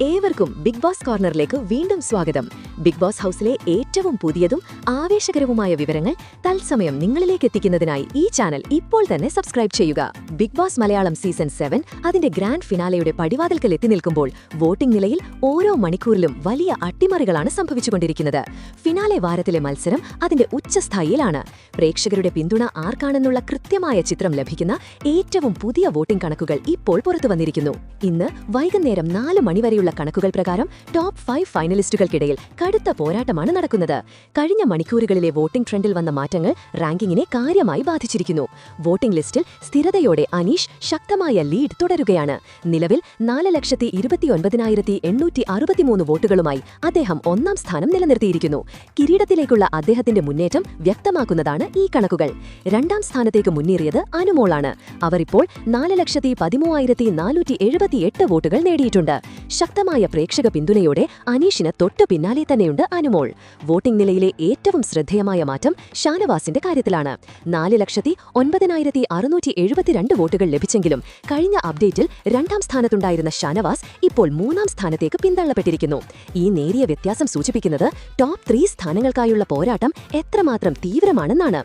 ഏവർക്കും big boss കോർണറിലേക്ക് വീണ്ടും സ്വാഗതം. ബിഗ് ബോസ് ഹൗസിലെ ഏറ്റവും പുതിയതും ആവേശകരവുമായ വിവരങ്ങൾ തത്സമയം നിങ്ങളിലേക്ക് എത്തിക്കുന്നതിനായി ഈ ചാനൽ ഇപ്പോൾ തന്നെ സബ്സ്ക്രൈബ് ചെയ്യുക. ബിഗ് ബോസ് മലയാളം സീസൺ 7 അതിന്റെ ഗ്രാൻഡ് ഫിനാലയുടെ പടിവാതിൽക്കൽ എത്തി നിൽക്കുമ്പോൾ വോട്ടിംഗ് നിലയിൽ ഓരോ മണിക്കൂറിലും വലിയ അട്ടിമറികളാണ് സംഭവിച്ചുകൊണ്ടിരിക്കുന്നത്. ഫിനാലെ വാരത്തിലെ മത്സരം അതിന്റെ ഉച്ചസ്ഥായിയിലാണ്. പ്രേക്ഷകരുടെ പിന്തുണ ആർക്കാണെന്നുള്ള കൃത്യമായ ചിത്രം ലഭിക്കുന്ന ഏറ്റവും പുതിയ വോട്ടിംഗ് കണക്കുകൾ ഇപ്പോൾ പുറത്തുവന്നിരിക്കുന്നു. ഇന്ന് വൈകുന്നേരം 4 മണിവരെയുള്ള കണക്കുകൾ പ്രകാരം ടോപ്പ് 5 ഫൈനലിസ്റ്റുകൾക്കിടയിൽ കടുത്ത പോരാട്ടമാണ് നടക്കുന്നത്. കഴിഞ്ഞ മണിക്കൂറുകളിലെ വോട്ടിംഗ് ട്രെൻഡിൽ വന്ന മാറ്റങ്ങൾ റാങ്കിങ്ങിനെ കാര്യമായി ബാധിച്ചിരിക്കുന്നു. വോട്ടിംഗ് ലിസ്റ്റിൽ സ്ഥിരതയോടെ അനീഷ് ശക്തമായ ലീഡ് തുടരുകയാണ്. നിലവിൽ 4,29,863 വോട്ടുകളുമായി അദ്ദേഹം 1ാം സ്ഥാനം നിലനിർത്തിയിരിക്കുന്നു. കിരീടത്തിലേക്കുള്ള അദ്ദേഹത്തിന്റെ മുന്നേറ്റം വ്യക്തമാക്കുന്നതാണ് ഈ കണക്കുകൾ. 2ാം സ്ഥാനത്തേക്ക് മുന്നേറിയത് അനുമോളാണ്. അവർ ഇപ്പോൾ 4,13,478 വോട്ടുകൾ നേടിയിട്ടുണ്ട്. ശക്തമായ പ്രേക്ഷക പിന്തുണയോടെ അനീഷിന് തൊട്ടു പിന്നാലെ തന്നെയുണ്ട് അനുമോൾ. വോട്ടിംഗ് നിലയിലെ ഏറ്റവും ശ്രദ്ധേയമായ മാറ്റം ഷാനവാസിന്റെ കാര്യത്തിലാണ്. 4,09,672 വോട്ടുകൾ ലഭിച്ചെങ്കിലും കഴിഞ്ഞ അപ്ഡേറ്റിൽ 2ാം സ്ഥാനത്തുണ്ടായിരുന്ന ഷാനവാസ് ഇപ്പോൾ 3ാം സ്ഥാനത്തേക്ക് പിന്തള്ളപ്പെട്ടിരിക്കുന്നു. ഈ നേരിയ വ്യത്യാസം സൂചിപ്പിക്കുന്നത് ടോപ്പ് 3 സ്ഥാനങ്ങൾക്കായുള്ള പോരാട്ടം എത്രമാത്രം തീവ്രമാണെന്നാണ്.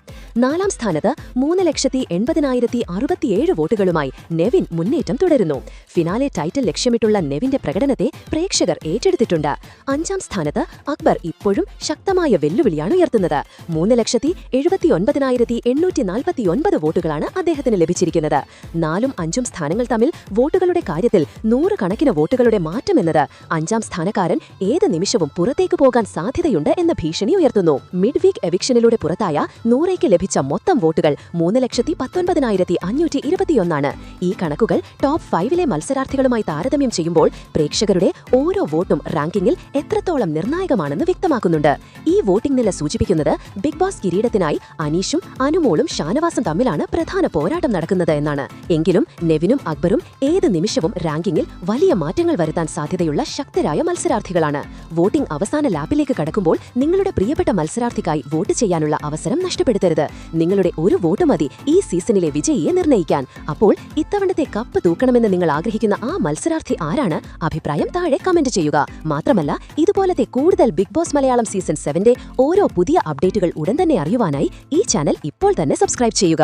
4ാം സ്ഥാനത്ത് 3,80,067 വോട്ടുകളുമായി നെവിൻ മുന്നേറ്റം തുടരുന്നു. ഫിനാലെ ടൈറ്റിൽ ലക്ഷ്യമിട്ടുള്ള നെവിന്റെ പ്രകടനത്തെ പ്രേക്ഷകർ ഏറ്റെടുത്തിട്ടുണ്ട്. 5ാം സ്ഥാനത്ത് അക്ബർ ഇപ്പോഴും ശക്തമായ വെല്ലുവിളിയാണ് ഉയർത്തുന്നത്. 3,79,849 വോട്ടുകളാണ് അദ്ദേഹത്തിന് ലഭിച്ചിരിക്കുന്നത്. 4ഉം 5ഉം സ്ഥാനങ്ങൾ തമ്മിൽ വോട്ടുകളുടെ കാര്യത്തിൽ 100 കണക്കിന് വോട്ടുകളുടെ മാറ്റമെന്നത് 5ാം സ്ഥാനക്കാരൻ ഏത് നിമിഷവും പുറത്തേക്ക് പോകാൻ സാധ്യതയുണ്ട് എന്ന ഭീഷണി ഉയർത്തുന്നു. മിഡ് വീക്ക് എവിക്ഷനിലൂടെ പുറത്തായ നൂറയ്ക്ക് ലഭിച്ച മൊത്തം വോട്ടുകൾ 3,19,521 ആണ്. ഈ കണക്കുകൾ ടോപ്പ് 5ലെ മത്സരാർത്ഥികളുമായി താരതമ്യം ചെയ്യുമ്പോൾ പ്രേക്ഷകരുടെ ഓരോ വോട്ടും റാങ്കിങ്ങിൽ എത്രത്തോളം നിർണായകമാണെന്ന് വ്യക്തമാക്കുന്നുണ്ട്. ഈ വോട്ടിംഗ് നില സൂചിപ്പിക്കുന്നത് ബിഗ് ബോസ് കിരീടത്തിനായി അനീഷും അനുമോളും ഷാനവാസും തമ്മിലാണ് പ്രധാന പോരാട്ടം നടക്കുന്നത് എന്നാണ്. എങ്കിലും നെവിനും അക്ബറും ഏത് നിമിഷവും റാങ്കിങ്ങിൽ വലിയ മാറ്റങ്ങൾ വരുത്താൻ സാധ്യതയുള്ള ശക്തരായ മത്സരാർത്ഥികളാണ്. വോട്ടിംഗ് അവസാന ലാപ്പിലേക്ക് കടക്കുമ്പോൾ നിങ്ങളുടെ പ്രിയപ്പെട്ട മത്സരാർത്ഥിക്കായി വോട്ട് ചെയ്യാനുള്ള അവസരം നഷ്ടപ്പെടുത്തരുത്. നിങ്ങളുടെ ഒരു വോട്ട് മതി ഈ സീസണിലെ വിജയിയെ നിർണ്ണയിക്കാൻ. അപ്പോൾ ഇത്തവണത്തെ കപ്പ് തൂക്കണമെന്ന് നിങ്ങൾ ആഗ്രഹിക്കുന്ന ആ മത്സരാർത്ഥി ആരാണ്? അഭിപ്രായം താഴെ കമന്റ് ചെയ്യുക. മാത്രമല്ല ഇതുപോലത്തെ കൂടുതൽ ബിഗ് ബോസ് മലയാളം സീസൺ 7ന്റെ ഓരോ പുതിയ അപ്ഡേറ്റുകൾ ഉടൻ തന്നെ അറിയുവാനായി ഈ ചാനൽ ഇപ്പോൾ തന്നെ സബ്സ്ക്രൈബ് ചെയ്യുക.